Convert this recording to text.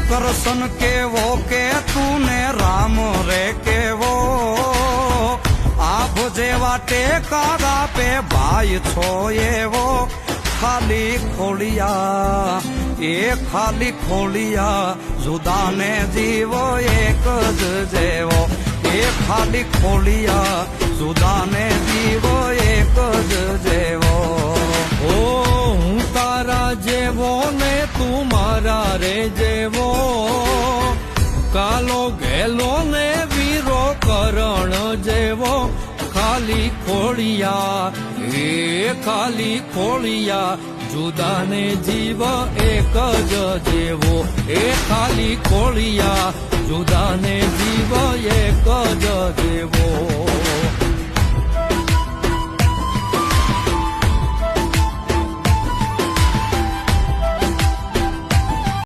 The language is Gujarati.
કરશન કેવો કે તું રામ રે કેવો આભ જેવા ટેકારા પે ભાઈ છો એવો ખાલી ખોલિયા એ ખાલી ખોલિયા જુદાને જીવો એક જ જેવો એ ખાલી ખોલિયા જુદાને જીવો એક જ જેવો ઓ હું તારા જેવો ને તું મારા રે જેવો કાલો ગેલો ને વીરો કરણ જેવો ખાલી ખોળિયા એ ખાલી ખોળિયા જુદાને જીવ એક જ જેવો એ ખાલી ખોળિયા જુદાને જીવ એક જ જેવો